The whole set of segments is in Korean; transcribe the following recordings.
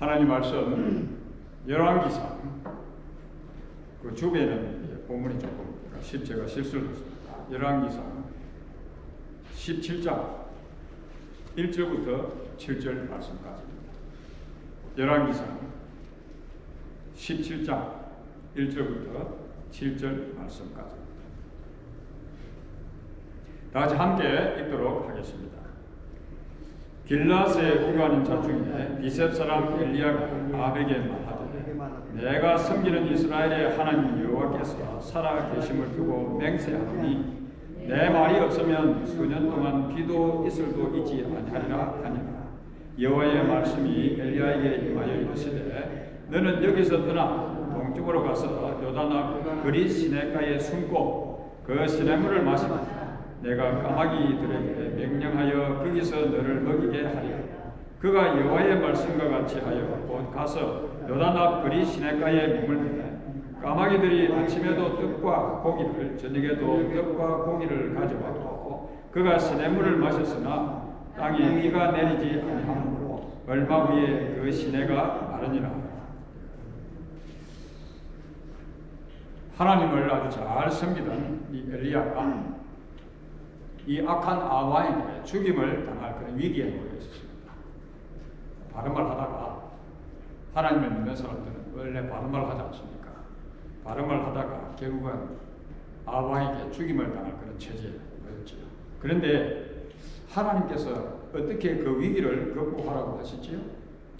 하나님 말씀 열왕기상 그 주변에는 본문이 조금 제가 실수를 했습니다. 열왕기상 17장 1절부터 7절 말씀까지입니다. 열왕기상 17장 1절부터 7절 말씀까지입니다. 다 같이 함께 읽도록 하겠습니다. 길라스의 후가하는 자 중에 비셉 사람 엘리야가 아합에게 말하되 내가 섬기는 이스라엘의 하나님 여호와께서 살아 계심을 두고 맹세하노니 내 말이 없으면 수년 동안 비도 이슬도 있지 아니하리라 하니라. 여호와의 말씀이 엘리야에게 임하여 이르시되 너는 여기서 떠나 동쪽으로 가서 요단 앞 그리 시내가에 숨고 그 시냇물을 마시라. 내가 까마귀들에게 명령하여 거기서 너를 먹이게 하리라. 그가 여호와의 말씀과 같이 하여 곧 가서 요단 앞 그리 시냇가에 머물매 까마귀들이 아침에도 떡과 고기를 저녁에도 떡과 고기를 가져왔고 그가 시냇물을 마셨으나 땅에 비가 내리지 아니하므로 얼마 후에 그 시내가 마르니라. 하나님을 아주 잘 섬기던 이 엘리야가 이 악한 아합에게 죽임을 당할 그런 위기에 놓여 있었습니다. 바른 말 하다가 하나님을 믿는 사람들은 원래 바른 말 하지 않습니까? 바른 말 하다가 결국은 아합에게 죽임을 당할 그런 처지에 놓였지요. 그런데 하나님께서 어떻게 그 위기를 극복하라고 하시지요?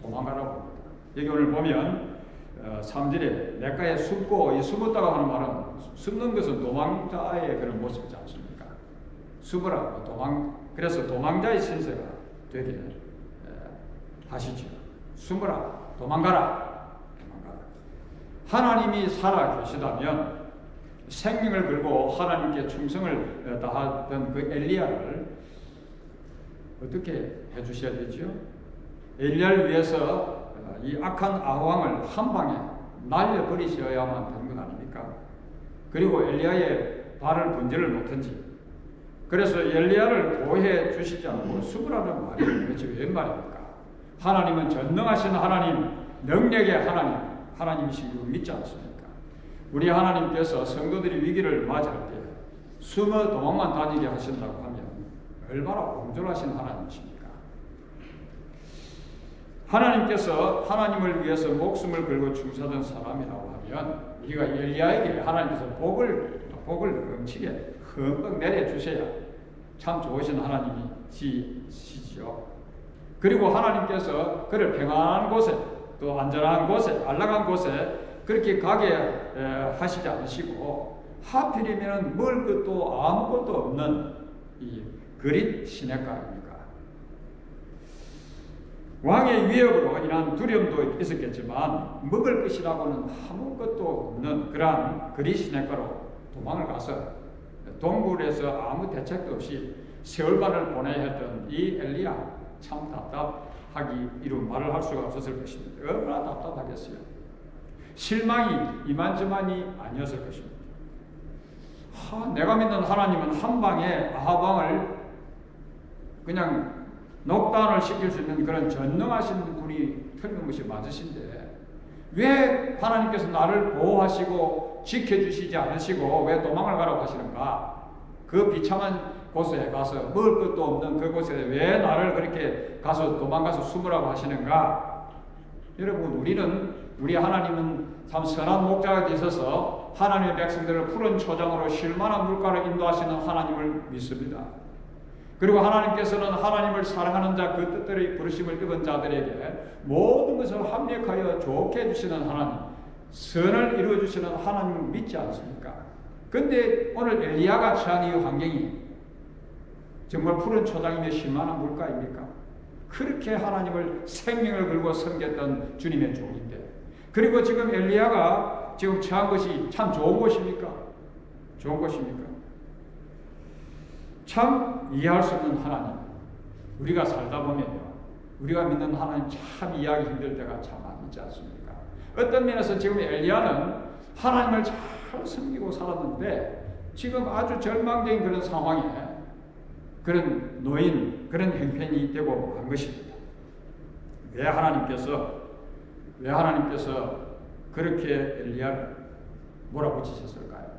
도망가라고 합니다. 여기 오늘 보면 3절에 내가에 숨고 이 숨었다고 하는 말은 숨는 것은 도망자의 그런 모습이지 않습니까? 숨으라 그래서 도망자의 신세가 되게 하시죠. 숨으라 도망가라. 하나님이 살아 계시다면 생명을 걸고 하나님께 충성을 다하던 그 엘리야를 어떻게 해주셔야 되죠? 엘리야를 위해서 이 악한 아왕을 한 방에 날려버리셔야만 되는 건 아닙니까? 그리고 엘리야의 발을 분절을 못한지 그래서 엘리야를 보호해 주시지 않고 숨으라는 말이 도대체 웬 말입니까? 하나님은 전능하신 하나님, 능력의 하나님이신 줄 믿지 않습니까? 우리 하나님께서 성도들이 위기를 맞이할 때 숨어 도망만 다니게 하신다고 하면 얼마나 온전하신 하나님이십니까? 하나님께서 하나님을 위해서 목숨을 걸고 충사던 사람이라고 하면 우리가 엘리야에게 하나님께서 복을 넘치게 흠뻑 내려주셔야 참 좋으신 하나님이시죠. 그리고 하나님께서 그를 평안한 곳에 또 안전한 곳에 안락한 곳에 그렇게 가게 하시지 않으시고 하필이면 먹을 것도 아무것도 없는 이 그릿 시냇가입니까? 왕의 위협으로 인한 두려움도 있었겠지만 먹을 것이라고는 아무것도 없는 그러한 그릿 시냇가로 도망을 가서 동굴에서 아무 대책도 없이 세월만을 보내야 했던 이 엘리야 참 답답하기 이런 말을 할 수가 없었을 것입니다. 얼마나 답답하겠어요. 실망이 이만저만이 아니었을 것입니다. 내가 믿는 하나님은 한 방에 아합 왕을 그냥 녹단을 시킬 수 있는 그런 전능하신 분이 틀림없이 맞으신데 왜 하나님께서 나를 보호하시고 지켜주시지 않으시고 왜 도망을 가라고 하시는가? 그 비참한 곳에 가서 먹을 것도 없는 그곳에 왜 나를 그렇게 가서 도망가서 숨으라고 하시는가? 여러분 우리 하나님은 참 선한 목자가 되셔서 하나님의 백성들을 푸른 초장으로 쉴만한 물가로 인도하시는 하나님을 믿습니다. 그리고 하나님께서는 하나님을 사랑하는 자 그 뜻대로 부르심을 입은 자들에게 모든 것을 합력하여 좋게 해주시는 하나님, 선을 이루어주시는 하나님을 믿지 않습니까? 근데 오늘 엘리야가 처한 이 환경이 정말 푸른 초장이며 쉴만한 물가입니까? 그렇게 하나님을 생명을 걸고 섬겼던 주님의 종인데 그리고 지금 엘리야가 지금 처한 것이 참 좋은 곳입니까? 좋은 곳입니까? 참 이해할 수 없는 하나님 우리가 살다 보면요 우리가 믿는 하나님 참 이해하기 힘들 때가 참 많이 있지 않습니까? 어떤 면에서 지금 엘리야는 하나님을 잘 섬기고 살았는데 지금 아주 절망적인 그런 상황에 그런 노인 그런 형편이 되고 한 것입니다. 왜 하나님께서 왜 하나님께서 그렇게 엘리야를 몰아붙이셨을까요?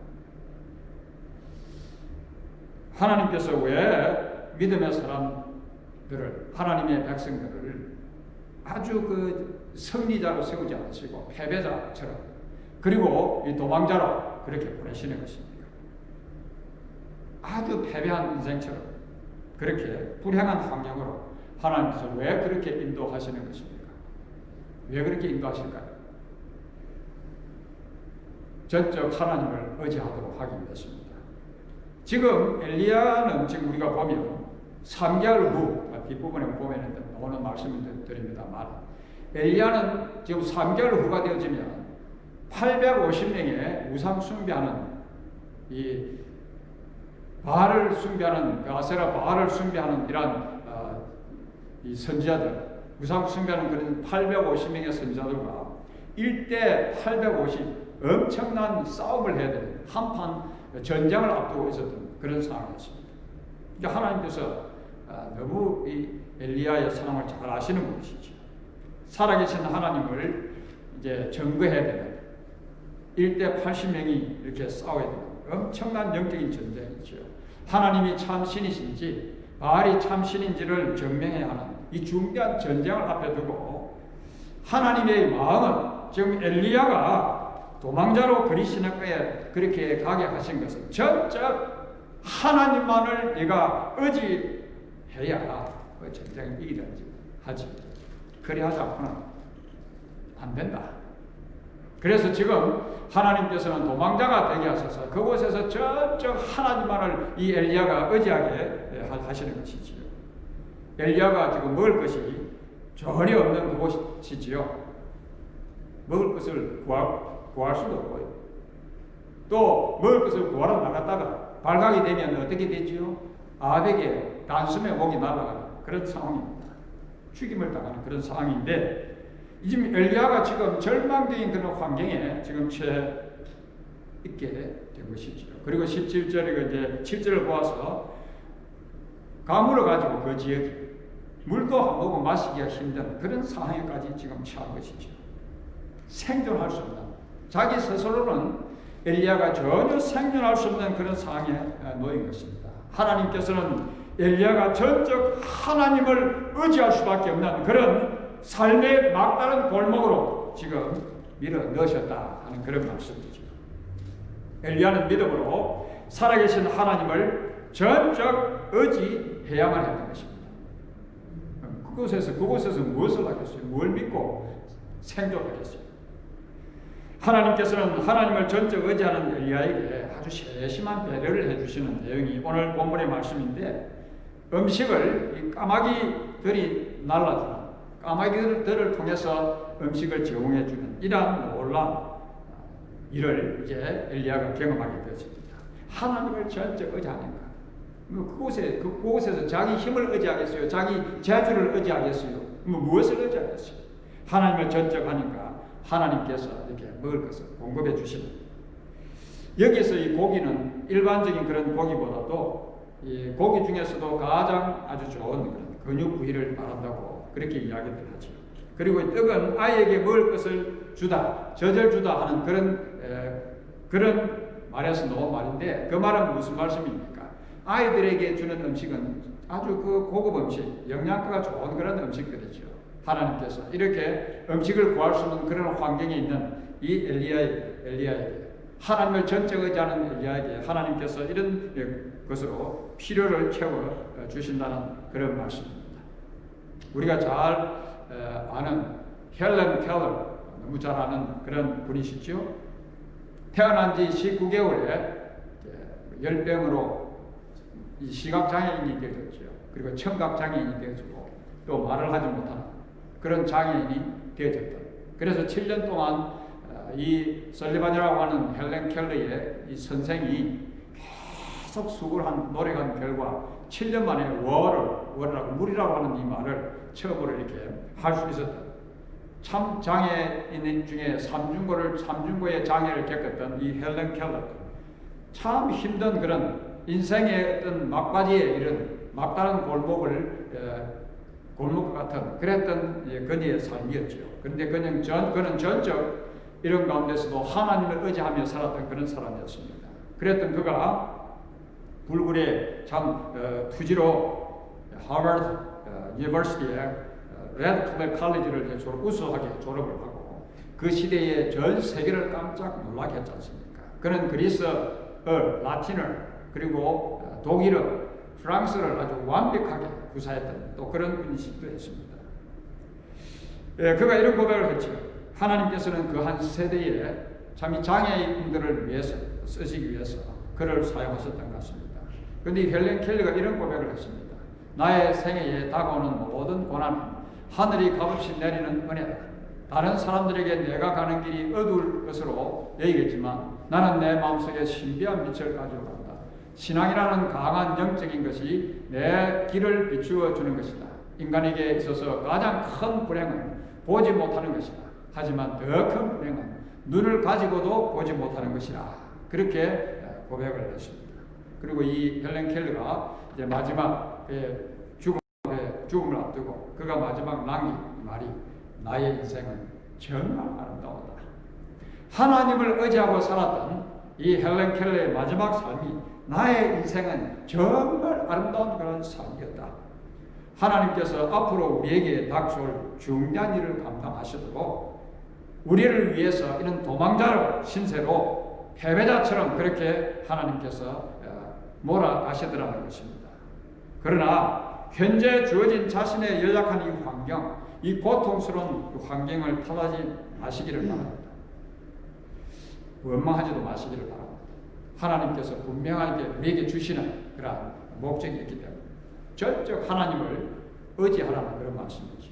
하나님께서 왜 믿음의 사람들을, 하나님의 백성들을 아주 그 승리자로 세우지 않으시고 패배자처럼, 그리고 이 도망자로 그렇게 보내시는 것입니까? 아주 패배한 인생처럼, 그렇게 불행한 환경으로 하나님께서 왜 그렇게 인도하시는 것입니까? 왜 그렇게 인도하실까요? 전적 하나님을 의지하도록 하기 위해서입니다. 지금 엘리야는 지금 우리가 보면 3개월 후, 뒷부분에 보면 나오는 말씀을 드립니다만, 엘리야는 지금 3개월 후가 되어지면 850명의 우상 숭배하는 이 바알을 숭배하는, 아세라 바알을 숭배하는 이러한 이 선지자들, 우상 숭배하는 그런 850명의 선지자들과 1대 850 엄청난 싸움을 해야 되는 한판 전쟁을 앞두고 있었던 그런 상황이었습니다. 하나님께서 너무 이 엘리야의 상황을 잘 아시는 분이시죠. 살아계신 하나님을 이제 증거해야 되는 1대 80명이 이렇게 싸워야 되는 엄청난 영적인 전쟁이죠. 하나님이 참 신이신지 바알이 참 신인지를 증명해야 하는 이 중대한 전쟁을 앞에 두고 하나님의 마음은 지금 엘리야가 도망자로 그리시네가에 그렇게 가게 하신 것은 전적 하나님만을 네가 의지해야 그 전쟁을 이기든지 하지. 그리하지 않고는 안 된다. 그래서 지금 하나님께서는 도망자가 되게 하셔서 그곳에서 전적 하나님만을 이 엘리야가 의지하게 하시는 것이지요. 엘리야가 지금 먹을 것이 전혀 없는 그곳이지요. 먹을 것을 구할 수도 없고요. 또 먹을 것을 구하러 나갔다가 발각이 되면 어떻게 되지요? 아벡에 단숨에 목이 날아가는 그런 상황입니다. 죽임을 당하는 그런 상황인데, 지금 엘리야가 지금 절망적인 그런 환경에 지금 처해 있게 된 것이죠. 그리고 17절에 이제 7절을 보아서 가물어 가지고 그 지역이 물도 한 모금 마시기가 힘든 그런 상황에까지 지금 처한 것이죠. 생존할 수 없는, 자기 스스로는 엘리야가 전혀 생존할 수 없는 그런 상황에 놓인 것입니다. 하나님께서는 엘리야가 전적 하나님을 의지할 수밖에 없는 그런 삶의 막다른 골목으로 지금 밀어 넣으셨다 하는 그런 말씀이죠. 엘리야는 믿음으로 살아계신 하나님을 전적 의지해야만 했던 것입니다. 그곳에서 무엇을 하겠어요? 뭘 믿고 생존하겠어요? 하나님께서는 하나님을 전적 의지하는 엘리야에게 아주 세심한 배려를 해주시는 내용이 오늘 본문의 말씀인데, 음식을 이 까마귀들이 날라주는, 까마귀들을 통해서 음식을 제공해주는 이러한 놀라운 일을 이제 엘리야가 경험하게 되었습니다. 하나님을 전적 의지하는가? 그곳에서 자기 힘을 의지하겠어요? 자기 재주를 의지하겠어요? 무엇을 의지하겠어요? 하나님을 전적 하니까 하나님께서 이렇게 먹을 것을 공급해 주십니다. 여기서 이 고기는 일반적인 그런 고기보다도 이 고기 중에서도 가장 아주 좋은 그런 근육 부위를 말한다고 그렇게 이야기를 하죠. 그리고 떡은 아이에게 먹을 것을 주다, 젖을 주다 하는 그런 말에서 나온 말인데, 그 말은 무슨 말씀입니까? 아이들에게 주는 음식은 아주 그 고급 음식, 영양가가 좋은 그런 음식들이죠. 하나님께서 이렇게 음식을 구할 수 있는 그런 환경에 있는 이 엘리야에게, 하나님을 전적 의지하는 엘리야에게 하나님께서 이런 것으로 필요를 채워 주신다는 그런 말씀입니다. 우리가 잘 아는 헬렌 켈러, 너무 잘 아는 그런 분이시죠. 태어난 지 19개월에 열병으로 이 시각장애인이 되었죠. 그리고 청각장애인이 되어지고 또 말을 하지 못하는 그런 장애인이 되어졌다. 그래서 7년 동안 이 설리반이라고 하는 헬렌 켈러의 이 선생이 계속 수고를 한 노력한 결과 7년 만에 월이라고 물이라고 하는 이 말을 처음으로 이렇게 할 수 있었다. 참 장애인 중에 삼중고의 장애를 겪었던 이 헬렌 켈러, 참 힘든 그런 인생의 어떤 막바지에 이른 막다른 골목을 골목과 같은 그랬던 그의 삶이었죠. 그런데 그는 전적 이런 가운데서도 하나님을 의지하며 살았던 그런 사람이었습니다. 그랬던 그가 불굴의 참 투지로 하버드 유니버시티의 레드클레 칼리지를 우수하게 졸업을 하고 그 시대에 전 세계를 깜짝 놀라게 했지 않습니까? 그는 그리스어, 라틴어, 그리고 독일어, 프랑스를 아주 완벽하게 구사했던 또 그런 분이시기도 했습니다. 그가 이런 고백을 했죠. 하나님께서는 그 한 세대에 참 이 장애인들을 위해서 쓰시기 위해서 그를 사용하셨던 것 같습니다. 그런데 헬렌 켈리가 이런 고백을 했습니다. 나의 생애에 다가오는 모든 고난은 하늘이 값없이 내리는 은혜다. 다른 사람들에게 내가 가는 길이 어두울 것으로 여기겠지만 나는 내 마음속에 신비한 빛을 가지고 간다. 신앙이라는 강한 영적인 것이 내 길을 비추어 주는 것이다. 인간에게 있어서 가장 큰 불행은 보지 못하는 것이다. 하지만 더 큰 불행은 눈을 가지고도 보지 못하는 것이라. 그렇게 고백을 했습니다. 그리고 이 헬렌 켈러가 이제 마지막 죽음을 앞두고 그가 마지막 남긴 말이 나의 인생은 정말 아름다웠다. 하나님을 의지하고 살았던 이 헬렌 켈러의 마지막 삶이 나의 인생은 정말 아름다운 그런 삶이었다. 하나님께서 앞으로 우리에게 닥쳐올 중대한 일을 감당하시도록 우리를 위해서 이런 도망자로 신세로 패배자처럼 그렇게 하나님께서 몰아가시더라는 것입니다. 그러나 현재 주어진 자신의 연약한 이 환경, 이 고통스러운 환경을 탓하지 마시기를 바랍니다. 원망하지도 마시기를 바랍니다. 하나님께서 분명하게 우리에게 주시는 그런 목적이 있기 때문에 전적 하나님을 의지하라는 그런 말씀이죠.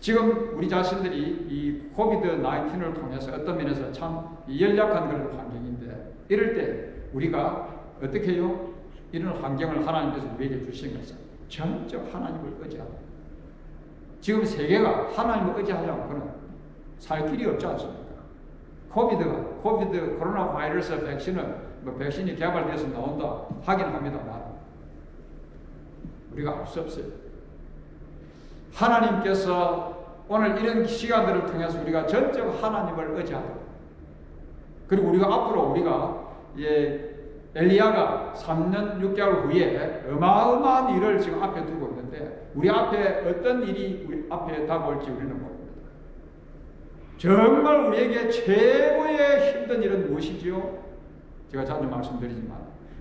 지금 우리 자신들이 이 코비드-19을 통해서 어떤 면에서 참 연약한 그런 환경인데 이럴 때 우리가 어떻게 해요? 이런 환경을 하나님께서 우리에게 주신 것은 전적 하나님을 의지하라. 지금 세계가 하나님을 의지하지 않고는 살 길이 없지 않습니까? 코비드 코로나 바이러스 백신이 개발돼서 나온다 하긴 합니다만 우리가 알 수 없어요. 하나님께서 오늘 이런 시간들을 통해서 우리가 전적 하나님을 의지하도록 그리고 우리가 엘리야가 3년 6개월 후에 어마어마한 일을 지금 앞에 두고 있는데 우리 앞에 어떤 일이 우리 앞에 다가올지 우리는 모릅니다. 정말 우리에게 최고의 힘든 일은 무엇이지요? 제가 자주 말씀드리지만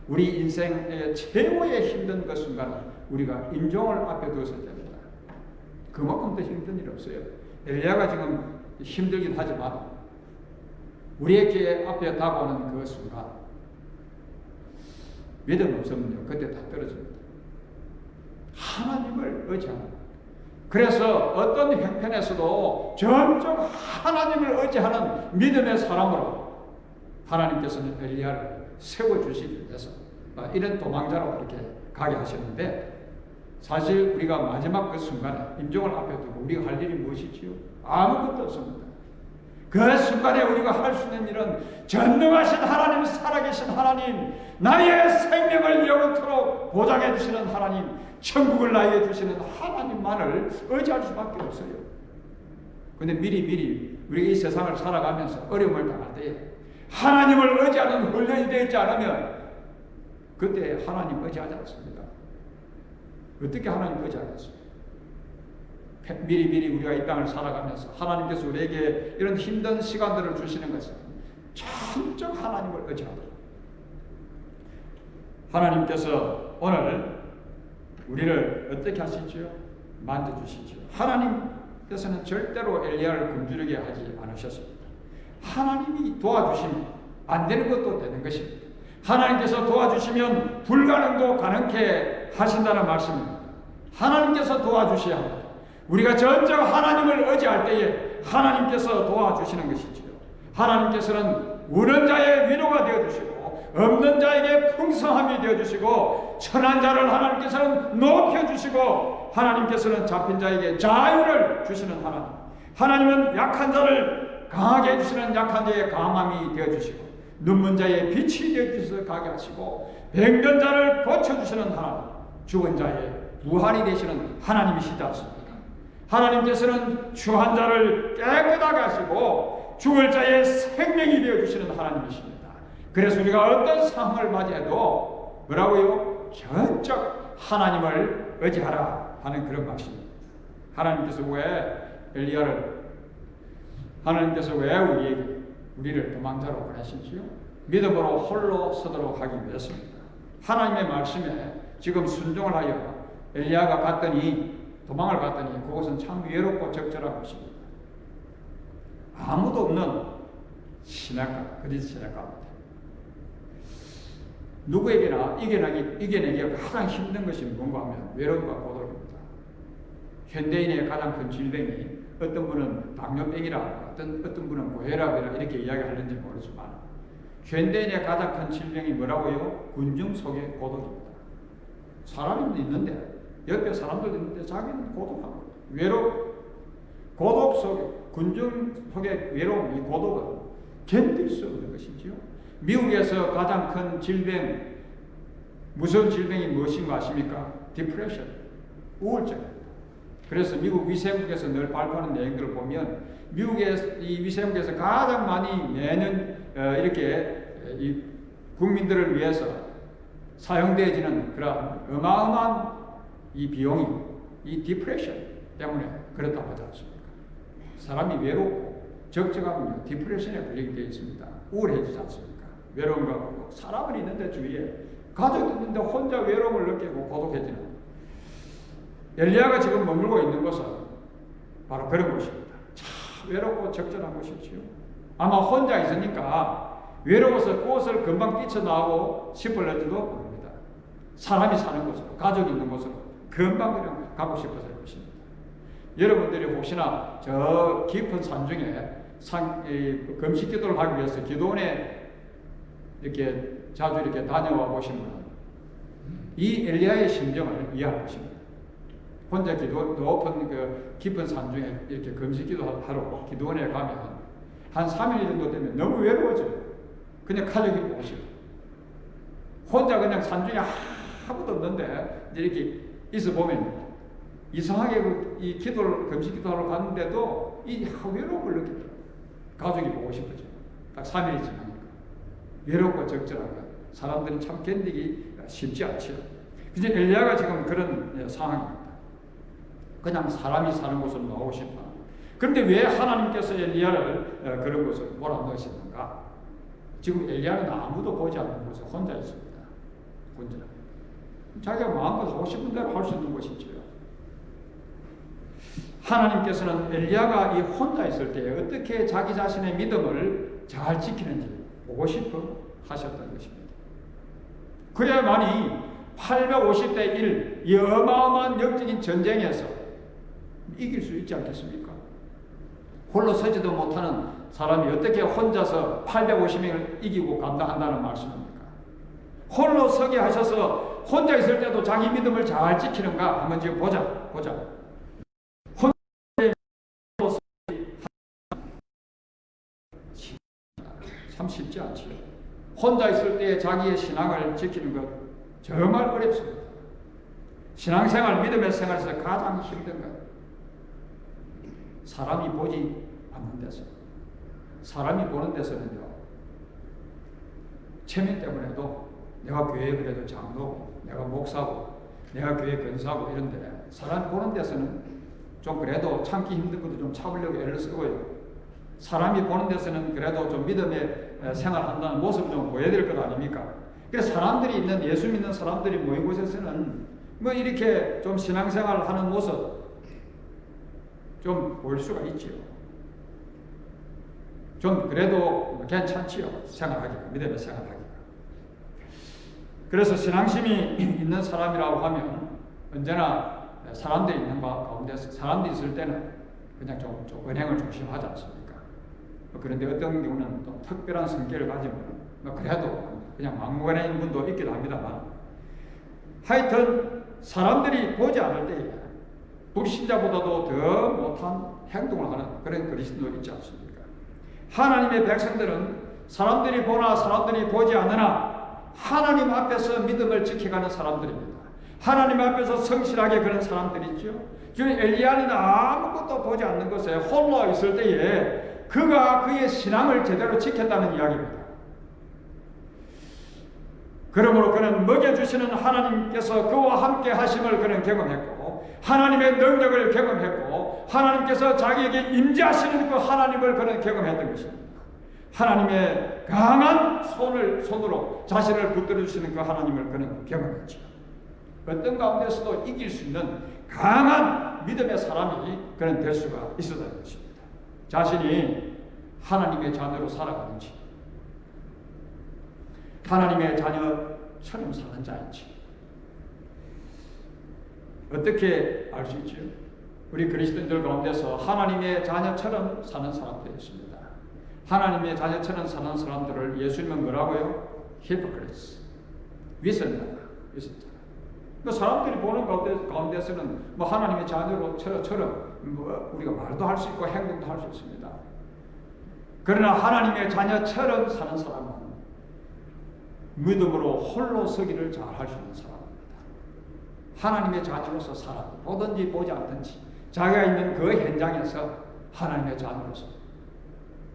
우리 인생의 최고의 힘든 그 순간은 우리가 임종을 앞에 두었을 때입니다. 그만큼 더 힘든 일 없어요. 엘리야가 지금 힘들긴 하지만 우리에게 앞에 다가오는 그 순간 믿음 없으면요 그때 다 떨어집니다. 하나님을 의지하는 그래서 어떤 형편에서도 전적 하나님을 의지하는 믿음의 사람으로 하나님께서는 엘리야를 세워주시기 위해서 이런 도망자로 그렇게 가게 하셨는데 사실 우리가 마지막 그 순간에 임종을 앞에 두고 우리가 할 일이 무엇이지요? 아무것도 없습니다. 그 순간에 우리가 할 수 있는 일은 전능하신 하나님, 살아계신 하나님, 나의 생명을 영원토록 보장해 주시는 하나님, 천국을 나에게 주시는 하나님만을 의지할 수밖에 없어요. 근데 미리 우리가 이 세상을 살아가면서 어려움을 당할 때에 하나님을 의지하는 훈련이 되지 않으면 그때 하나님 의지하지 않습니다. 어떻게 하나님 의지하겠습니까? 미리 우리가 이 땅을 살아가면서 하나님께서 우리에게 이런 힘든 시간들을 주시는 것은 전적 하나님을 의지하도록 하나님께서 오늘 우리를 어떻게 하시죠? 만져주시죠. 하나님께서는 절대로 엘리야를 굶주리게 하지 않으셨습니다. 하나님이 도와주시면 안 되는 것도 되는 것입니다. 하나님께서 도와주시면 불가능도 가능케 하신다는 말씀입니다. 하나님께서 도와주셔야 합니다. 우리가 전적 하나님을 의지할 때에 하나님께서 도와주시는 것이지요. 하나님께서는 우는 자의 위로가 되어주시고 없는 자에게 풍성함이 되어주시고 천한 자를 하나님께서는 높여주시고 하나님께서는 잡힌 자에게 자유를 주시는 하나님. 하나님은 약한 자를 강하게 해주시는 약한 자의 강함이 되어주시고 눈먼 자의 빛이 되어주셔서 가게 하시고 병든 자를 고쳐주시는 하나님. 죽은 자의 부활이 되시는 하나님이시지 않습니까? 하나님께서는 추한 자를 깨끗하게 하시고 죽을 자의 생명이 되어주시는 하나님이십니다. 그래서 우리가 어떤 상황을 맞이해도 뭐라고요? 전적 하나님을 의지하라 하는 그런 말씀입니다. 하나님께서 왜 우리를 도망자로 보내신지요? 믿음으로 홀로 서도록 하기 위해서입니다. 하나님의 말씀에 지금 순종을 하여 엘리야가 도망을 갔더니 그것은 참 외롭고 적절한 것입니다. 아무도 없는 그리 시냇가입니다. 누구에게나 이겨내기가 가장 힘든 것이 뭔가 하면 외로움과 고독입니다. 현대인의 가장 큰 질병이 어떤 분은 당뇨병이라 어떤 분은 고혈압이라 이렇게 이야기하는지 모르지만 현대인의 가장 큰 질병이 뭐라고요? 군중 속의 고독입니다. 사람이 있는데 옆에 사람들도 있는데 자기는 고독하고 고독 속에 군중 속의 외로움, 이 고독은 견딜 수 없는 것이지요. 미국에서 가장 큰 질병, 무서운 질병이 무엇인가 아십니까? 디프레션, 우울증입니다. 그래서 미국 위생국에서 늘 발표하는 내용들을 보면 미국의 이 위생국에서 가장 많이 매년 이렇게 이 국민들을 위해서 사용되어지는 그런 어마어마한 이 비용이 이 디프레션 때문에 그렇다고 하지 않습니까? 사람이 외롭고 적적하면요 디프레션에 걸리게 되어 있습니다. 우울해지지 않습니까? 외로움과 고독. 사람은 있는데 주위에 가족도 있는데 혼자 외로움을 느끼고 고독해지는 엘리야가 지금 머물고 있는 곳은 바로 그런 곳입니다. 참 외롭고 적절한 곳이지요. 아마 혼자 있으니까 외로워서 꽃을 금방 뛰쳐나오고 싶을지도 모릅니다. 사람이 사는 곳으로, 가족이 있는 곳으로 금방 그냥 가고 싶어서 것입니다. 여러분들이 혹시나 저 깊은 산 중에 금식 기도를 하기 위해서 기도원에 이렇게 자주 이렇게 다녀와 보시면 이 엘리야의 심정을 이해할 것입니다. 혼자 높은 그 깊은 산 중에 이렇게 금식 기도하러 기도원에 가면 한 3일 정도 되면 너무 외로워져요. 그냥 가족이 보고 싶어요. 혼자 그냥 산 중에 아무도 없는데 이렇게 있어 보면 이상하게 이 금식 기도하러 갔는데도 이 외로움을 느끼더라고요. 가족이 보고 싶어져. 딱 3일이 지나니까. 외롭고 적절한 것. 사람들은 참 견디기 쉽지 않죠. 그래서 엘리야가 지금 그런 상황입니다. 그냥 사람이 사는 곳으로 나오고 싶다. 그런데 왜 하나님께서 엘리야를 그런 곳으로 몰아넣으셨는가? 지금 엘리야는 아무도 보지 않는 곳에 혼자 있습니다. 혼자. 자기가 마음껏 하고 싶은 대로 할 수 있는 곳이죠. 하나님께서는 엘리야가 이 혼자 있을 때 어떻게 자기 자신의 믿음을 잘 지키는지 보고 싶어 하셨던 것입니다. 그래야만이 850대 1, 이 어마어마한 역적인 전쟁에서 이길 수 있지 않겠습니까? 홀로 서지도 못하는 사람이 어떻게 혼자서 850명을 이기고 감당한다는 말씀입니까? 홀로 서게 하셔서 혼자 있을 때도 자기 믿음을 잘 지키는가 한번 지금 보자. 참 쉽지 않지요. 혼자 있을 때 자기의 신앙을 지키는 것 정말 어렵습니다. 신앙생활, 믿음의 생활에서 가장 힘든 것. 사람이 보지 않는 데서, 사람이 보는 데서는요, 체면 때문에도 내가 교회에 그래도 장로고, 내가 목사고, 내가 교회 근사고 이런데 사람이 보는 데서는 좀 그래도 참기 힘든 것도 좀 참으려고 애를 쓰고요. 사람이 보는 데서는 그래도 좀 믿음의 생활한다는 모습을 좀 보여야 될 것 아닙니까? 그래서 사람들이 있는, 예수 믿는 사람들이 모인 곳에서는 뭐 이렇게 좀 신앙생활 하는 모습 좀 볼 수가 있지요. 좀 그래도 괜찮지요. 생활하기가, 믿음의 생활하기가. 그래서 신앙심이 있는 사람이라고 하면 언제나 사람들이 있는 가운데 사람들이 있을 때는 그냥 좀 은행을 조심하지 않습니까? 그런데 어떤 경우는 또 특별한 성격을 가지면 그래도 그냥 막무가내인 분도 있기도 합니다만 하여튼 사람들이 보지 않을 때에 불신자보다도 더 못한 행동을 하는 그런 그리스도도 있지 않습니까? 하나님의 백성들은 사람들이 보나 사람들이 보지 않으나 하나님 앞에서 믿음을 지켜가는 사람들입니다. 하나님 앞에서 성실하게 그런 사람들이 있죠. 지금 엘리야는 아무것도 보지 않는 곳에 홀로 있을 때에 그가 그의 신앙을 제대로 지켰다는 이야기입니다. 그러므로 그는 먹여주시는 하나님께서 그와 함께 하심을 그는 경험했고, 하나님의 능력을 경험했고, 하나님께서 자기에게 임재하시는 그 하나님을 그는 경험했던 것입니다. 하나님의 강한 손으로 자신을 붙들어 주시는 그 하나님을 그는 경험했죠. 어떤 가운데서도 이길 수 있는 강한 믿음의 사람이 그는 될 수가 있었다는 것입니다. 자신이 하나님의 자녀로 살아가는지, 하나님의 자녀처럼 사는 자인지 어떻게 알 수 있죠? 우리 그리스도인들 가운데서 하나님의 자녀처럼 사는 사람들이 있습니다. 하나님의 자녀처럼 사는 사람들을 예수님은 뭐라고요? 히포크리스, 위선자다. 그 사람들이 보는 가운데서는 뭐 하나님의 자녀로처럼 뭐 우리가 말도 할 수 있고 행동도 할 수 있습니다. 그러나 하나님의 자녀처럼 사는 사람은 믿음으로 홀로 서기를 잘 할 수 있는 사람입니다. 하나님의 자녀로서 살아 보든지 보지 않든지 자기가 있는 그 현장에서 하나님의 자녀로서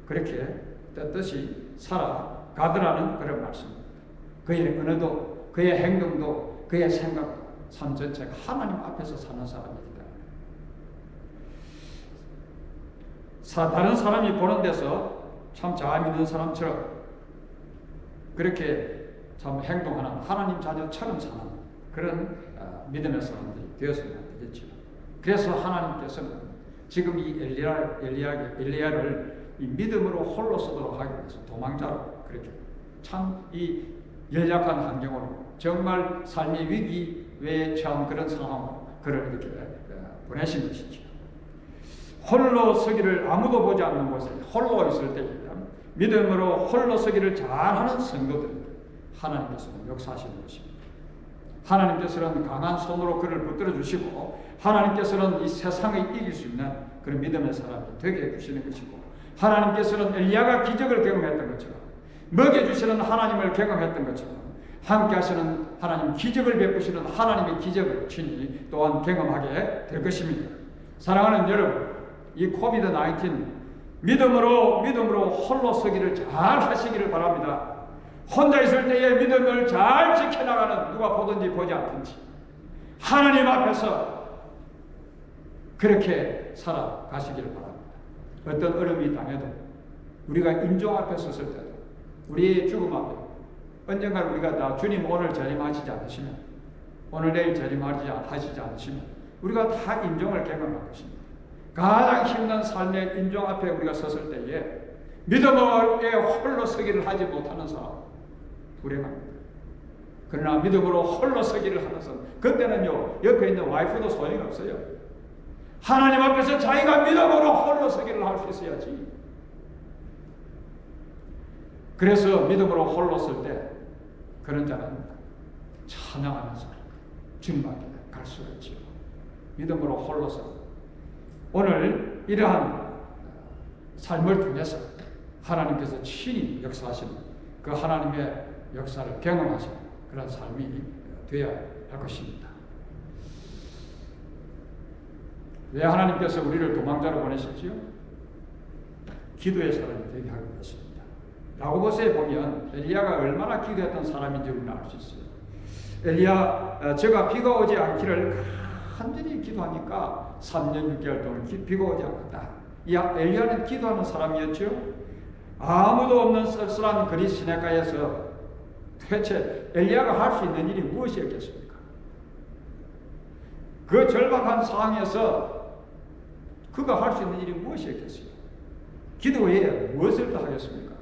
그렇게 뜻뜻이 살아가더라는 그런 말씀입니다. 그의 언어도 그의 행동도 그의 생각도 삶 전체가 하나님 앞에서 사는 사람입니다. 다른 사람이 보는 데서 참 잘 믿는 사람처럼 그렇게 참 행동하는 하나님 자녀처럼 사는 그런 믿음의 사람들이 되었으면 되겠죠. 그래서 하나님께서는 지금 이 엘리야를 이 믿음으로 홀로 서도록 하기 위해서 도망자로 그렇게 참 이 연약한 환경으로 정말 삶의 위기에 처한 그런 상황으로 그를 이렇게 보내신 것이죠. 홀로 서기를 아무도 보지 않는 곳에 홀로 있을 때에 믿음으로 홀로 서기를 잘하는 성도들 하나님께서는 역사하시는 것입니다. 하나님께서는 강한 손으로 그를 붙들어 주시고 하나님께서는 이 세상을 이길 수 있는 그런 믿음의 사람이 되게 해주시는 것이고 하나님께서는 엘리야가 기적을 경험했던 것처럼 먹여주시는 하나님을 경험했던 것처럼 함께 하시는 하나님 기적을 베푸시는 하나님의 기적을 친히 또한 경험하게 될 것입니다. 사랑하는 여러분, 이 코비드-19 믿음으로 홀로 서기를 잘 하시기를 바랍니다. 혼자 있을 때의 믿음을 잘 지켜나가는 누가 보든지 보지 않든지 하나님 앞에서 그렇게 살아가시기를 바랍니다. 어떤 어려움이 당해도 우리가 임종 앞에 섰을 때도 우리의 죽음 앞에 언젠가 우리가 다 주님 오늘 재림하시지 않으시면 오늘 내일 재림하시지 않으시면 우리가 다 임종을 경험할 것입니다. 가장 힘든 삶의 임종 앞에 우리가 섰을 때에 믿음에 홀로 서기를 하지 못하는 사람 불행합니다. 그러나 믿음으로 홀로 서기를 하는 사람 그때는요 옆에 있는 와이프도 소용이 없어요. 하나님 앞에서 자기가 믿음으로 홀로 서기를 할 수 있어야지. 그래서 믿음으로 홀로 설 때 그런 자는 찬양하면서 주님께 갈 수가 있죠. 믿음으로 홀로 서 오늘 이러한 삶을 통해서 하나님께서 친히 역사하시는 그 하나님의 역사를 경험하시는 그런 삶이 되어야 할 것입니다. 왜 하나님께서 우리를 도망자로 보내셨지요? 기도의 사람이 되게 하기 위해서입니다. 야고보서에 보면 엘리야가 얼마나 기도했던 사람인지 우리는 알 수 있어요. 엘리야, 제가 비가 오지 않기를 간절히 기도하니까 3년 6개월 동안 비가 오지 않았다. 엘리야는 기도하는 사람이었죠. 아무도 없는 쓸쓸한 그리 시내가에서 대체 엘리야가 할 수 있는 일이 무엇이었겠습니까? 그 절박한 상황에서 그가 할 수 있는 일이 무엇이었겠어요? 기도 외에 무엇을 더 하겠습니까?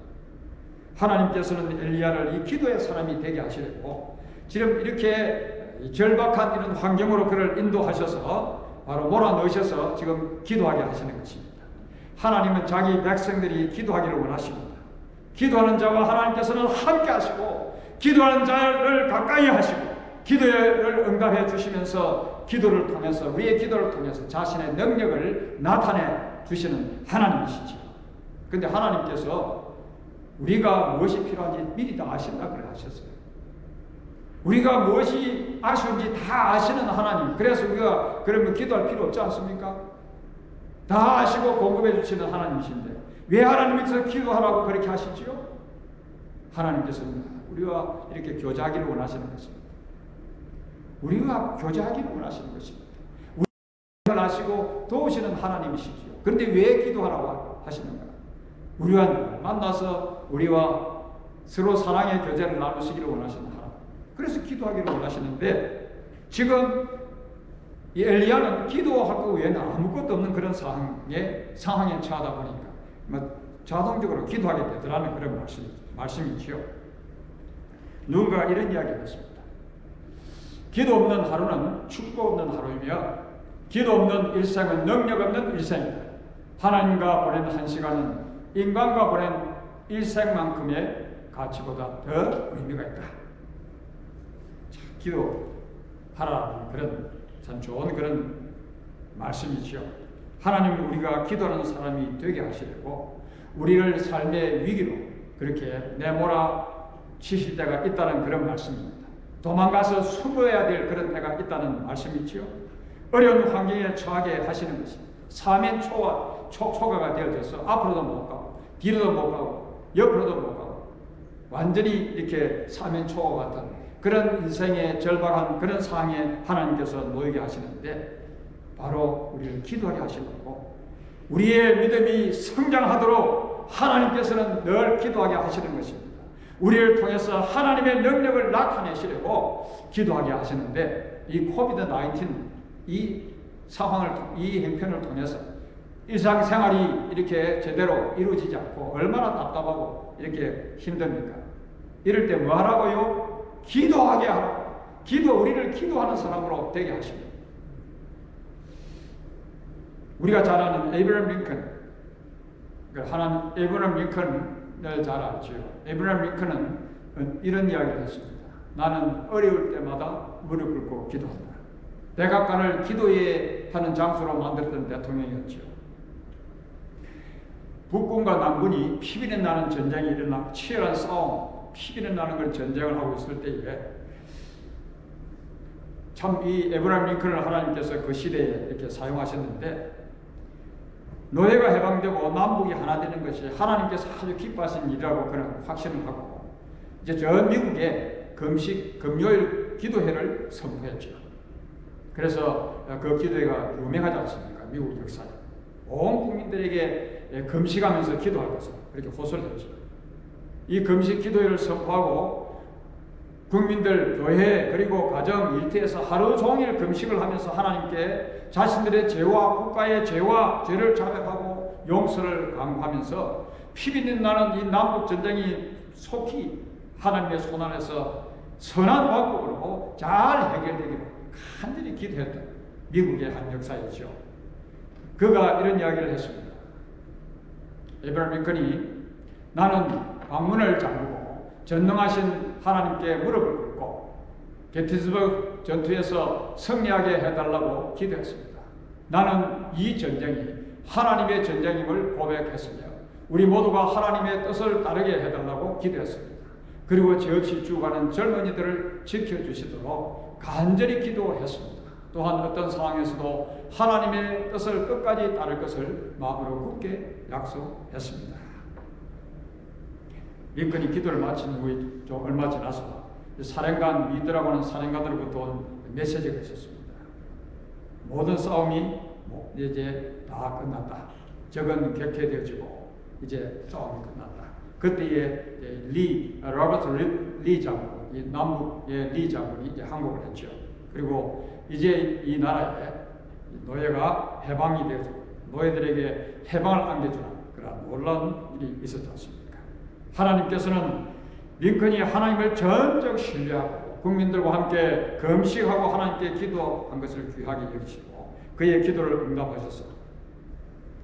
하나님께서는 엘리야를 이 기도의 사람이 되게 하시려고 지금 이렇게 절박한 이런 환경으로 그를 인도하셔서 바로 몰아넣으셔서 지금 기도하게 하시는 것입니다. 하나님은 자기 백성들이 기도하기를 원하십니다. 기도하는 자와 하나님께서는 함께 하시고 기도하는 자를 가까이 하시고 기도를 응답해 주시면서 기도를 통해서 우리의 기도를 통해서 자신의 능력을 나타내 주시는 하나님이시죠. 그런데 하나님께서 우리가 무엇이 필요한지 미리 다 아신다 그래 하셨어요. 우리가 무엇이 아쉬운지 다 아시는 하나님. 그래서 우리가 그러면 기도할 필요 없지 않습니까? 다 아시고 공급해 주시는 하나님이신데 왜 하나님께서 기도하라고 그렇게 하시지요? 하나님께서는 우리와 이렇게 교제하기를 원하시는 것입니다. 우리가 교제하기를 원하시는 것입니다. 우리가 아시고 도우시는 하나님이시지요. 그런데 왜 기도하라고 하시는가? 우리와 만나서 우리와 서로 사랑의 교제를 나누시기를 원하시는 하나님. 그래서 기도하기를 원하시는데 지금 이 엘리야는 기도할 것 외에는 아무것도 없는 그런 상황에 처하다 보니까 자동적으로 기도하게 되더라는 그런 말씀이지요. 누군가 이런 이야기를 했습니다. 기도 없는 하루는 축복 없는 하루이며 기도 없는 일생은 능력 없는 일생이다. 하나님과 보낸 한 시간은 인간과 보낸 일생만큼의 가치보다 더 의미가 있다. 기도하라는 그런 참 좋은 그런 말씀이지요. 하나님은 우리가 기도하는 사람이 되게 하시려고 우리를 삶의 위기로 그렇게 내몰아 치실 때가 있다는 그런 말씀입니다. 도망가서 숨어야 될 그런 때가 있다는 말씀이지요. 어려운 환경에 처하게 하시는 것입니다. 사면초와 초가가 되어져서 앞으로도 못 가고 뒤로도 못 가고 옆으로도 못 가고 완전히 이렇게 사면초와 같은 그런 인생의 절박한 그런 상황에 하나님께서 놓이게 하시는데 바로 우리를 기도하게 하시려고 우리의 믿음이 성장하도록 하나님께서는 늘 기도하게 하시는 것입니다. 우리를 통해서 하나님의 능력을 나타내시려고 기도하게 하시는데 이 코비드-19 이 상황을 이 형편을 통해서 일상생활이 이렇게 제대로 이루어지지 않고 얼마나 답답하고 이렇게 힘듭니까? 이럴 때 뭐 하라고요? 기도하게 하라고. 우리를 기도하는 사람으로 되게 하십니다. 우리가 잘 아는 에이브러함 링컨, 에이브러함 링컨을 잘 알죠. 에이브러함 링컨은 이런 이야기를 했습니다. 나는 어려울 때마다 무릎 꿇고 기도한다. 백악관을 기도에 하는 장소로 만들었던 대통령이었죠. 북군과 남군이 피비린 나는 전쟁이 일어나 치열한 싸움, 피비린 나는 걸 전쟁을 하고 있을 때에 참 이 에브라임 링컨을 하나님께서 그 시대에 이렇게 사용하셨는데 노예가 해방되고 남북이 하나 되는 것이 하나님께서 아주 기뻐하신 일이라고 그런 확신을 하고 이제 전 미국에 금요일 기도회를 선포했죠. 그래서 그 기도회가 유명하지 않습니까? 미국 역사에 온 국민들에게 금식하면서 기도할 것을 그렇게 호소를 했죠. 이 금식 기도회를 선포하고 국민들, 교회 그리고 가정, 일터에서 하루 종일 금식을 하면서 하나님께 자신들의 죄와 국가의 죄와 죄를 자백하고 용서를 강구하면서 피비린 나는 이 남북 전쟁이 속히 하나님의 손 안에서 선한 방법으로 잘 해결되기를 간절히 기도했던 미국의 한 역사이죠. 그가 이런 이야기를 했습니다. 에브라임 링컨이 나는 방문을 잠그고 전능하신 하나님께 무릎을 꿇고 게티스버그 전투에서 승리하게 해달라고 기도했습니다. 나는 이 전쟁이 하나님의 전쟁임을 고백했으며 우리 모두가 하나님의 뜻을 따르게 해달라고 기도했습니다. 그리고 죄 없이 죽어가는 젊은이들을 지켜주시도록 간절히 기도했습니다. 또한 어떤 상황에서도 하나님의 뜻을 끝까지 따를 것을 마음으로 굳게 약속했습니다. 링컨이 기도를 마친 후에 좀 얼마 지나서 사령관 리더라고 하는 사령관으로부터 온 메시지가 있었습니다. 모든 싸움이 이제 다 끝났다. 적은 격퇴되어지고 이제 싸움이 끝났다. 그때에 로버트 리 장군, 이 남북의 리 장군이 이제 항복을 했죠. 그리고 이제 이 나라에 노예가 해방이 되어지고 노예들에게 해방을 안겨주는 그런 놀라운 일이 있었지 않습니까? 하나님께서는 링컨이 하나님을 전적 신뢰하고 국민들과 함께 금식하고 하나님께 기도한 것을 귀하게 여기시고 그의 기도를 응답하셔서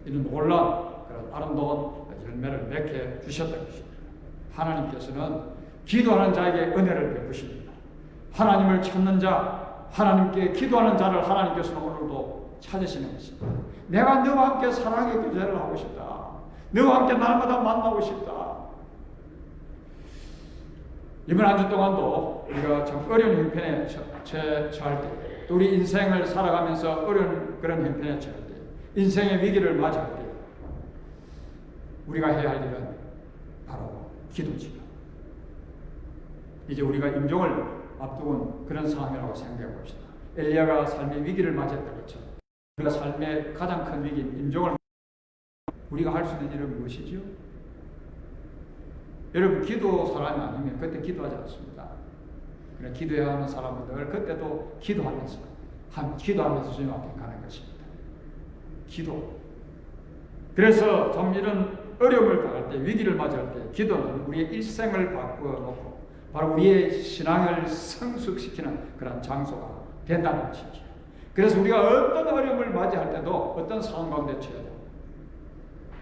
이런 놀라운 그런 아름다운 열매를 맺게 주셨던 것입니다. 하나님께서는 기도하는 자에게 은혜를 베푸십니다. 하나님을 찾는 자, 하나님께 기도하는 자를 하나님께서는 오늘도 찾으시는 것입니다. 내가 너와 함께 사랑의 교제를 하고 싶다. 너와 함께 날마다 만나고 싶다. 이번 한 주 동안도 우리가 참 어려운 형편에 처할 때, 또 우리 인생을 살아가면서 어려운 그런 형편에 처할 때, 인생의 위기를 맞이할 때 우리가 해야 할 일은 바로 기도지요. 이제 우리가 임종을 앞두고 그런 상황이라고 생각해 봅시다. 엘리야가 삶의 위기를 맞이했던 것처럼 우리가 삶의 가장 큰 위기인 임종을 우리가 할 수 있는 일은 무엇이죠? 여러분, 기도 사람이 아니면 그때 기도하지 않습니다. 그래, 기도해야 하는 사람은 늘 그때도 기도하면서 주님 앞에 가는 것입니다. 기도. 그래서 좀 이런 어려움을 당할 때, 위기를 맞이할 때 기도는 우리의 일생을 바꾸어 놓고 바로 우리의 신앙을 성숙시키는 그런 장소가 된다는 것이죠. 그래서 우리가 어떤 어려움을 맞이할 때도 어떤 상황 가운데 처해도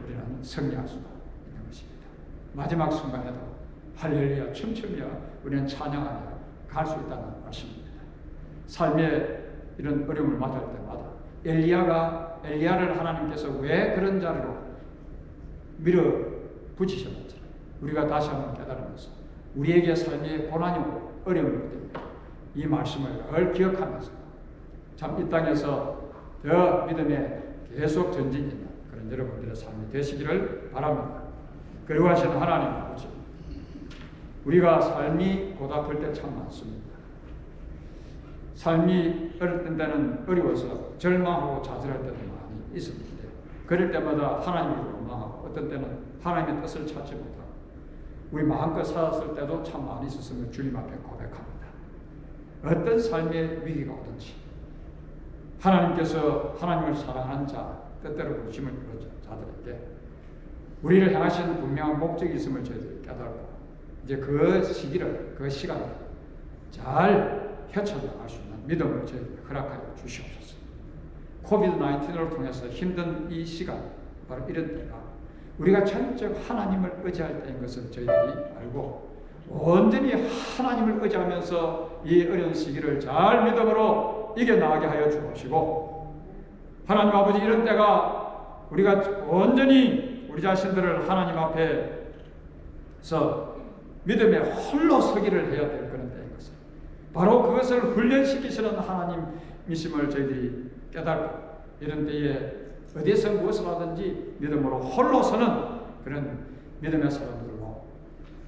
우리는 승리할 수가 있는 것입니다. 마지막 순간에도 할렐루야 춤추며 우리는 찬양하며 갈 수 있다는 말씀입니다. 삶의 이런 어려움을 맞을 때마다 엘리야를 하나님께서 왜 그런 자리로 밀어붙이셨는지 우리가 다시 한번 깨달으면서 우리에게 삶의 고난이 오고 어려움이 올 때 이 말씀을 늘 기억하면서 참 이 땅에서 더 믿음에 계속 전진있는 그런 여러분들의 삶이 되시기를 바랍니다. 그리고 하시는 하나님 아버지, 우리가 삶이 고달플 때 참 많습니다. 삶이 어릴 때는 어려워서 절망하고 좌절할 때도 많이 있었는데 그럴 때마다 하나님을 원망하고 어떤 때는 하나님의 뜻을 찾지 못하고 우리 마음껏 살았을 때도 참 많이 있었음을 주님 앞에 고백합니다. 어떤 삶의 위기가 오든지 하나님께서 하나님을 사랑하는 자, 뜻대로 부르심을 이루는 자들에게 우리를 향하신 분명한 목적이 있음을 저희들이 깨달고 이제 그 시기를, 그 시간을 잘 헤쳐나갈 수 있는 믿음을 저희에게 허락하여 주시옵소서. 코비드-19을 통해서 힘든 이 시간, 바로 이런 때가 우리가 전적 하나님을 의지할 때인 것을 저희들이 알고 온전히 하나님을 의지하면서 이 어려운 시기를 잘 믿음으로 이겨나가게 하여 주옵시고, 하나님 아버지, 이런 때가 우리가 온전히 우리 자신들을 하나님 앞에서 믿음에 홀로 서기를 해야 될 그런 때인 것을, 바로 그것을 훈련시키시는 하나님이심을 저희들이 깨닫고 이런 때에 어디에서 무엇을 하든지 믿음으로 홀로 서는 그런 믿음의 사람들로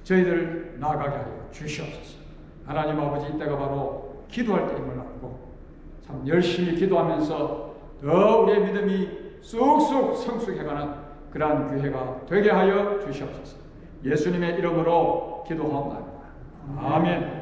저희들 나아가게 하여 주시옵소서. 하나님 아버지, 이때가 바로 기도할 때임을 알고 참 열심히 기도하면서 더 우리의 믿음이 쑥쑥 성숙해가는 그러한 기회가 되게 하여 주시옵소서. 예수님의 이름으로 기도하옵나이다. 아멘.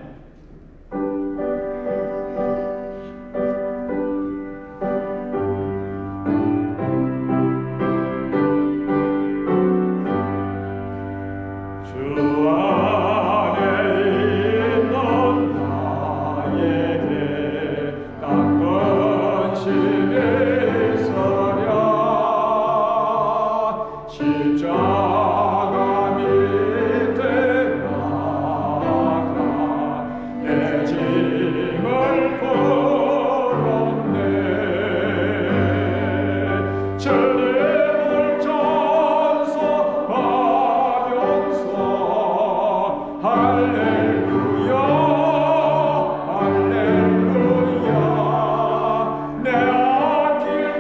할렐루야, 내 앞길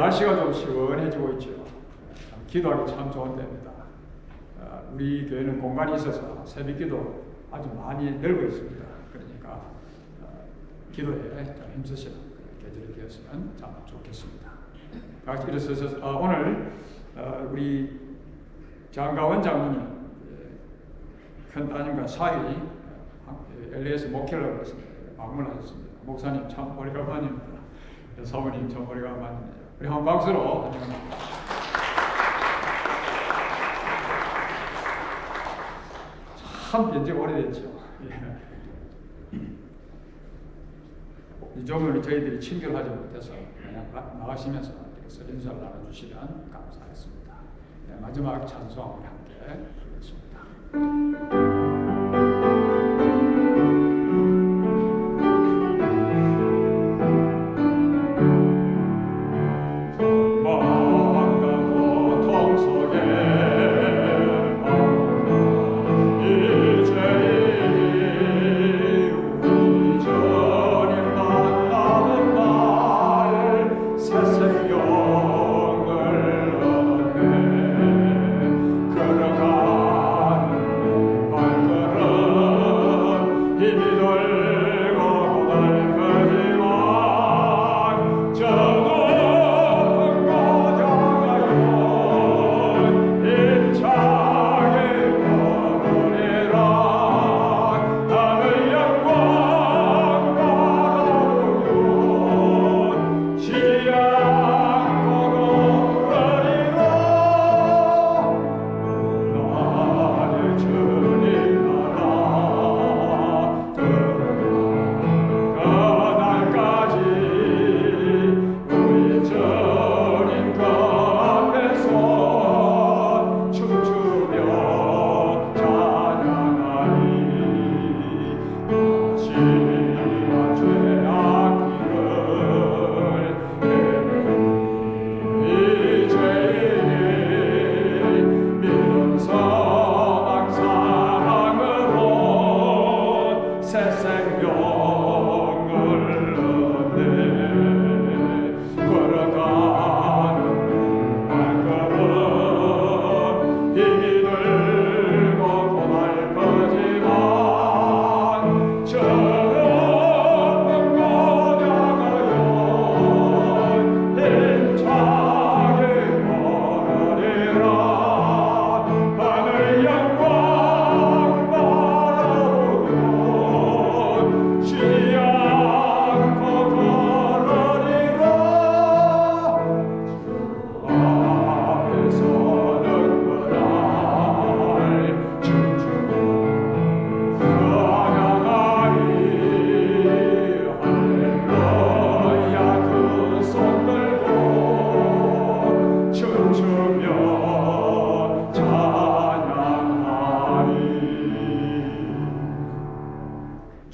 날씨가 좀 시원해지고 있죠. 기도하기 참 좋은 때입니다. 우리 교회는 공간이 있어서 새벽기도 아주 많이 늘고 있습니다. 그러니까 기도에 좀 힘쓰시는 계절이 되었으면 참 좋겠습니다. 같이 일어서서 오늘 우리 장가원 장로님 큰 따님과 사이 LA에서 목회를 하고 있습니다. 방문하셨습니다. 목사님 참 오래간만입니다. 사모님 참 오래간만이네요. 우리 한 박수로 환영합니다. 참 변지 오래됐죠. 이 점을 저희들이 친결하지 못해서 그냥 나가시면서 인사를 나눠주시면 감사하겠습니다. 네, 마지막 찬송 우리 함께 부르겠습니다.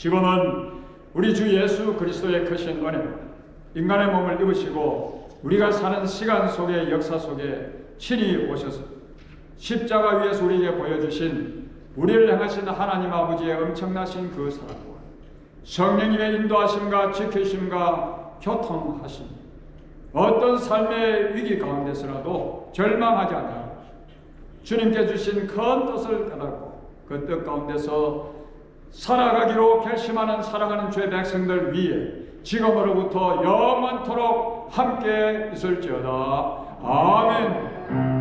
지금은 우리 주 예수 그리스도의 크신 은혜, 인간의 몸을 입으시고 우리가 사는 시간 속의 역사 속에 친히 오셔서 십자가 위에서 우리에게 보여주신 우리를 향하신 하나님 아버지의 엄청나신 그 사랑과 성령님의 인도하심과 지키심과 교통하심, 어떤 삶의 위기 가운데서라도 절망하지 않고 주님께 주신 큰 뜻을 깨닫고 그 뜻 가운데서 살아가기로 결심하는 사랑하는 주의 백성들 위에 지금으로부터 영원토록 함께 있을지어다. 아멘.